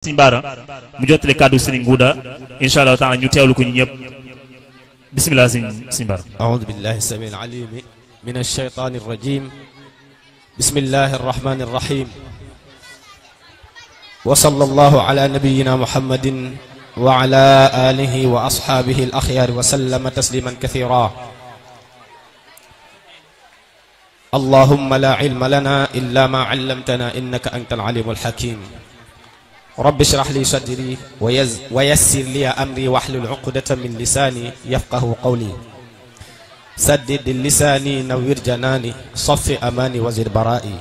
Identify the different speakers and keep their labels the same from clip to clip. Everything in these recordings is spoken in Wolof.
Speaker 1: Sëñ Bara mu jottali kàddu Sëriñ Nguuda insha Allah taala ñu teewlu ko ñu ñëpp bismillah Sëñ Bara.
Speaker 2: أعوذ بالله السميع العليم من الشيطان الرجيم بسم الله الرحمن الرحيم وصلى الله على نبينا محمد وعلى آله وأصحابه الأخيار وسلم تسليما كثيرا اللهم لا علم لنا إلا ما علمتنا إنك أنت العليم الحكيم رب اشرح لي صدري ويسر لي أمري واحلل عقدة من لساني يفقه قولي سدد لساني نوّر جناني صف أماني وزد برائي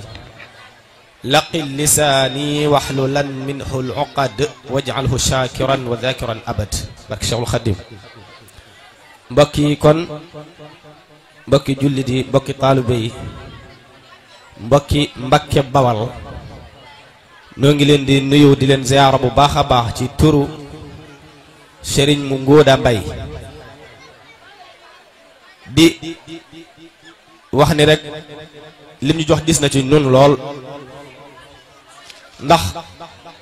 Speaker 2: لقل لساني واحللا منه العقد واجعله شاكرا وذاكرا أبد barke Cheikhul Khadim mbokki kon mbokki jullit yi mbokki taalibe yi mbokki Mbakke Bawal noo ngi leen di nuyu di leen ziyaara bu baax a baax ci turu Sëriñ mu Ngóoda Mbay di wax ni rek lim ñu jox gis na ci nun lool ndax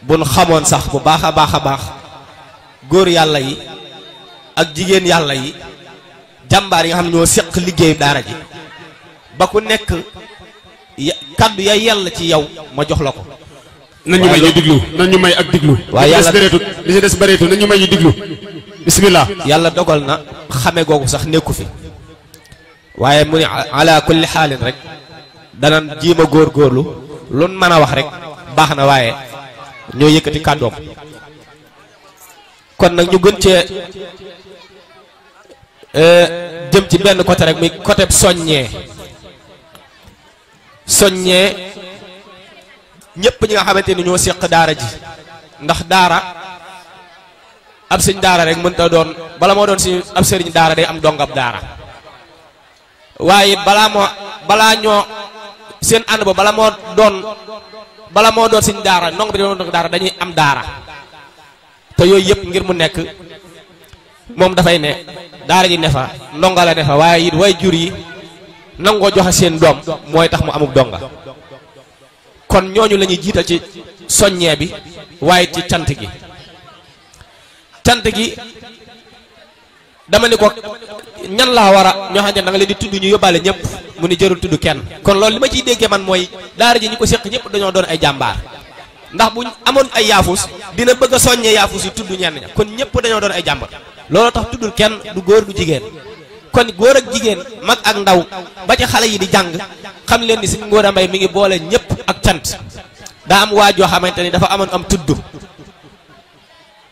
Speaker 2: buñ xamoon sax bu baax a baax góor yàlla yi ak jigéen yàlla yi jàmbaar yi nga xam ne ñoo séq liggéey daara ji ba ku nekk kaddu ya yàlla ci yow ma jox la ko
Speaker 3: nañu may ñu diglu nañu may ak diglu
Speaker 2: waaye yàlla
Speaker 3: li ci des bëreetu nañu may ñu diglu bismillah
Speaker 2: yàlla dogal na xame googu sax nekku fi waaye mu ne ala kulli xaalin rek danan jiima góorgóorlu luñ mën a wax rek baax na waaye ñoo yëkkati kàddoom kon nag ñu gën cee jëm ci benn côté rek muy côté soññee ñëpp ñi nga xamante ni ñoo séq daara ji ndax daara ab sëñ daara rek mënta doon bala moo doon si ab sëriñ daara day am dongab daara waaye balaa ñoo seen ànd ba bala moo doon sëñ daara ndong bi doon daara dañuy am daara te yooyu yëpp ngir mu nekk moom dafay ne daara ji ne fa ndonga la ne fa waaye it way jur yi nangoo joxe seen doom mooy tax mu amub donga kon ñooñu la ñuy jiital ci soññee bi waaye ci cant gi dama ni ko ñan laa war a ñoo xam ne da nga leen di tudd ñu yóbbaale ñëpp mu ni jërul tudd kenn kon loolu li ma ciy déggee man mooy daara ji ñi ko séq ñëpp dañoo doon ay jàmbaar ndax buñ amoon ay yaafus dina bëgg a soññee yaafus yi tudd ñenn ña kon ñëpp dañoo doon ay jàmbaar loolu tax tuddul kenn du góor du jigéen kon góor ak jigéen mag ak ndaw ba ci xale yi di jàng xam leen ni Sëriñ Ngóoda Mbay mi ngi boole ñëpp ak cant daa am waajoo xamante ni dafa amoon am tudd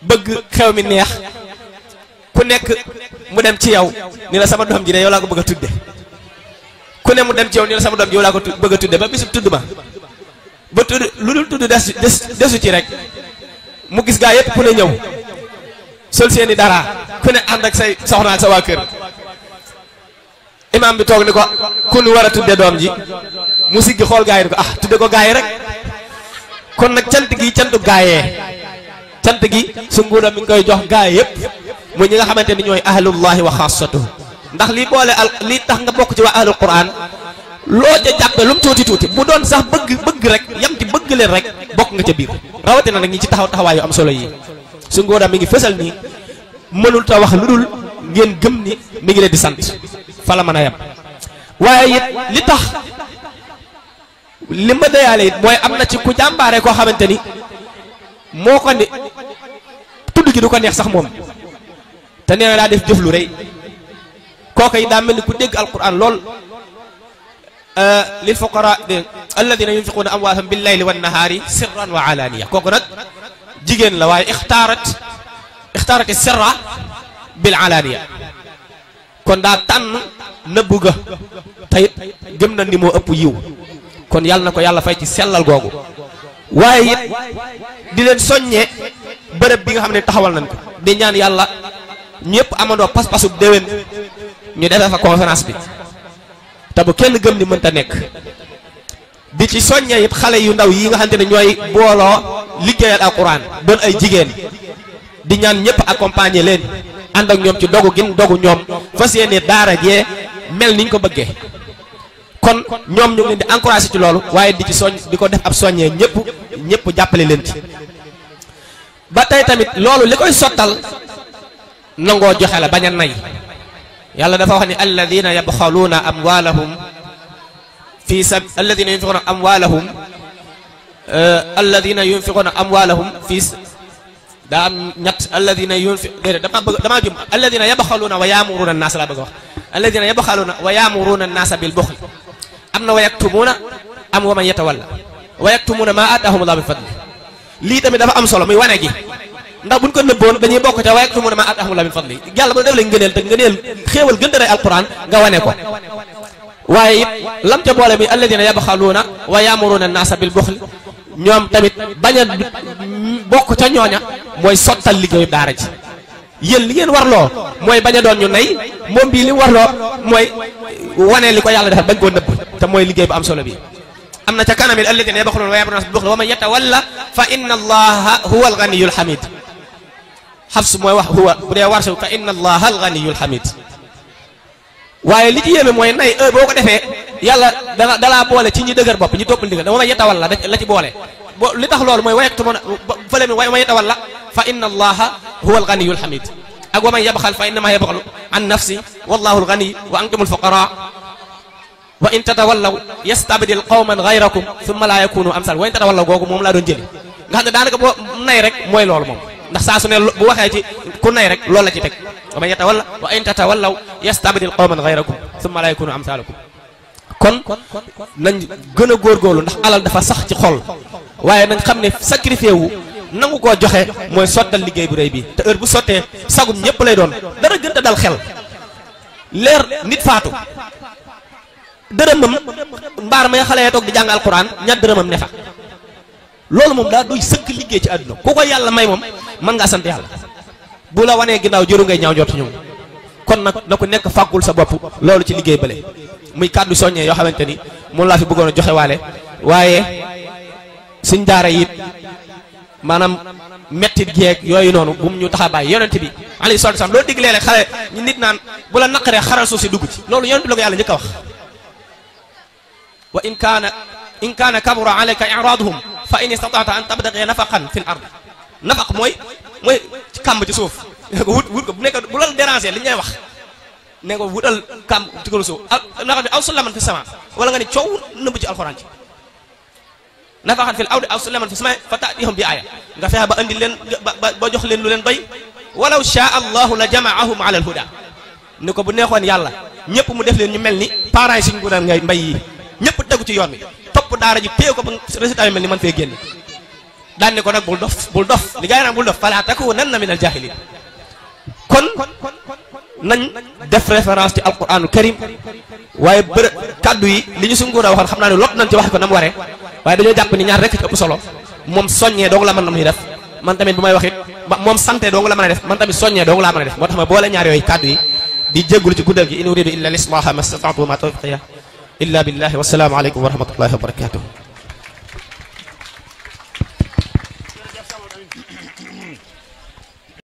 Speaker 2: bëgg xew mi neex ku nekk mu dem ci yow ni la sama doom ji de yow laa ko bëgg a tudde ku ne mu dem ci yow ni la sama doom ji yow laa ko bëgg a tudde ba bisub tudd ma ba tudd lu dul tudd desu ci rek mu gis gaa yépp ku ne ñëw sol seeni dara ku ne ànd ak say soxna ak sa waa kër imaam bi toog ni ko ku nu war a tudde doom ji mu siggi xool gaa yi ni ko ah tudde ko gaa yi rek kon nag cant gi cantu gaayee cant gi su nguuda mi ngi koy jox gaa yépp mu ñi nga xamante ni ñooy ahlullahi wa xaasatuhu ndax lii boole lii tax nga bokk ci waa ahlul quran loo ca jàppe lu mu tuuti bu doon sax bëgg rek yam ci bëgg leen rek bokk nga ca biir rawatina nag ñi ci taxawaay yu am solo yi su nguuda mi ngi fësal nii mënul ta wax lu dul ngeen gëm ni mi ngi leen di sant fa la mën a yem waaye it li tax li ma dayaale it mooy am na ci ku jàmbaare koo xamante ni moo ko ni tudd gi du ko neex sax moom te nee na daa def jëf lu rëy kooku yi daa mel ni ku dégg alquran lool lil fuqara alladina yunfiquna amwaalahum bil layli wan nahaari sirran wa alaaniya kooku nag jigéen la waaye ixtaarati sirra bil alaaniya kon daa tànn nëbbu ga tey gëm na ni moo ëpp yiw kon yàlla na ko yàlla fay ci sellal googu waaye it di leen soññee bërëb bi nga xam ne taxawal nañ ko di ñaan yàlla ñëpp amandoo pas-pasub déwén ñu defee fa conférence bi te bu kenn gëm ni mënta nekk di ci soññee it xale yu ndaw yi nga xamante ne ñooy booloo liggéeyal alquran doon ay jigéen di ñaan ñëpp accompagner leen ànd ak ñoom ci dogu gin dogu ñoom fas yéene daara jee mel niñ ko bëggee kon ñoom ñu ngi leen di encouragé ci loolu waaye di ci soñ di ko def ab soññee ñëpp jàppale leen ci ba tey tamit loolu li koy sottal nangoo joxe la bañ a nay yàlla dafa wax ni alladina yabxaluuna amwaalahum fi alladina yunfiquuna amwaalahum alladina yunfiquuna amwaalahum fi daa am ñett alladina damaa jum alladina yabxaluuna wa yaamuruuna annaasa laa bëgg a wax alladina yabxaluuna wa yaamuruuna annaasa bil buxli am na wa yaktumuuna am wa man yatawalla wa yaktumuuna maa aataahum allah bi fadli lii tamit dafa am solo muy wane gi ndax buñ ko nëbboon dañuy bokk ca wa yaktumuuna maa aataahum allah bi fadli yàlla ba def la ngëneel te ngëneel xéewal gën a rëy alquran nga wane ko waaye it lam ca boole muy alladina yabxaluuna wa yaamuruuna annaasa bil buxli ñoom tamit bañ a bokk ca ñooña mooy sottal liggéeyu daara ji yéen li ngeen warloo mooy bañ a doon ñu nay moom bii li mu warloo mooy wane li ko yàlla defal bañ koo nëbb te mooy liggéey bu am solo bi am na ca kanam it alladina yabxaluuna wa yaamuruuna bil buxli wa man yatawalla fa inna allaha huwa alganiyul hamid Xafs mooy wax huwa bu dee warsu fa inna allaha alganiyul hamid waaye li ci yéeme mooy nay boo ko defee yàlla dalaa boole ci ñi dëgër bopp ñi toppal ndigal wa man yatawalla la ci boole li tax loolu mooy wayaktumuna fële mi wa man yatawalla fa inna allaha huwa alganiyul hamid ak wa man yabxal fa innama yabxalu an nafsi wallahu algani wa antumul fuqara wa in tatawallaw yastabdil qawman ghayrakum thumma la yakunu amsal wa in tatawallaw googu moom laa doon jëli nga xam ne daanaka boo nay rek mooy loolu moom ndax saa su ne bu waxee ci ku nay rek loolu la ci teg wa man yatawalla wa in tatawallaw yastabdil qawman ghayrakum thumma la yakunu amsalakum kon nañ gën a góorgóorlu ndax alal dafa sax ci xol waaye nañ xam ne sacrifié wu nangu koo joxe mooy sottal liggéey bu rëy bi te heure bu sottee sagum ñëpp lay doon dara gën a dal xel leer nit faatu dërëmam mbaar may xale toog di jàng alquran ñaar dërëmam ne fa loolu moom daa doy sëkk liggéey ci àdduna ku ko yàlla may moom mën ngaa sant yàlla bu la wanee ginnaaw jëru ngay ñaaw jot ñoom kon nag na ko nekk fàggul sa bopp loolu ci liggéey bële muy kàddu soññee yoo xamante ni moom laa fi bëggoon a joxe waale waaye suñ daara it maanaam mettit geeg yooyu noonu bu mu ñu tax a bàyyi yonent bi alayhi salaatu wasallam loolu diglee rek xale ñu nit naan bu la naqaree xaral suuf si dugg ci loolu yonent bi la ko yàlla njëkk a wax wa in kaana kabura alayka i'raaduhum fa in istata'ta an tabtaghiya nafaqan fil ard nafaq mooy ci kàmb ci suuf ne ko wut ko bu nekk bu la déranger li ñu lay wax ne ko wutal kàmb ci kaw suuf aw sulaman fi sama wala nga ne coow nëbb ci alxuraan ci nafaqan fil ardi aw sulaman fi sama fa ta'tihum bi aaya nga fexe ba andi leen ba jox leen lu leen doy walaw shaa allahu la jamaahum ala al huda ni ko bu neexoon yàlla ñëpp mu def leen ñu mel ni parents yi suñu gudal ngay mbay yi ñëpp tegu ci yoon bi topp daara ji téye ko ba résultat yi mel ni man fee génn daan ne ko nag bul dof li gaa yi naan bul dof fala takunanna min al jahilin kon nañ def référence ci alquranul karim waaye kaddu yi li ñu suñu nguur a waxoon xam naa ne lot nañ ci wax ko na mu waree waaye dañoo jàpp ni ñaar rekk ci ëpp solo moom soññee dong la mën na muy def man tamit bu may wax it moom sante dong la mën a def man tamit soññee dong laa mën a def moo tax ma boole ñaar yooyu kaddu yi di jéggulu ci guddal gi in uridu illa lislaha ma stata'tu wa ma tawfiqiya illa billahi wassalaamu aleykum wa rahmatullahi wa barakatuh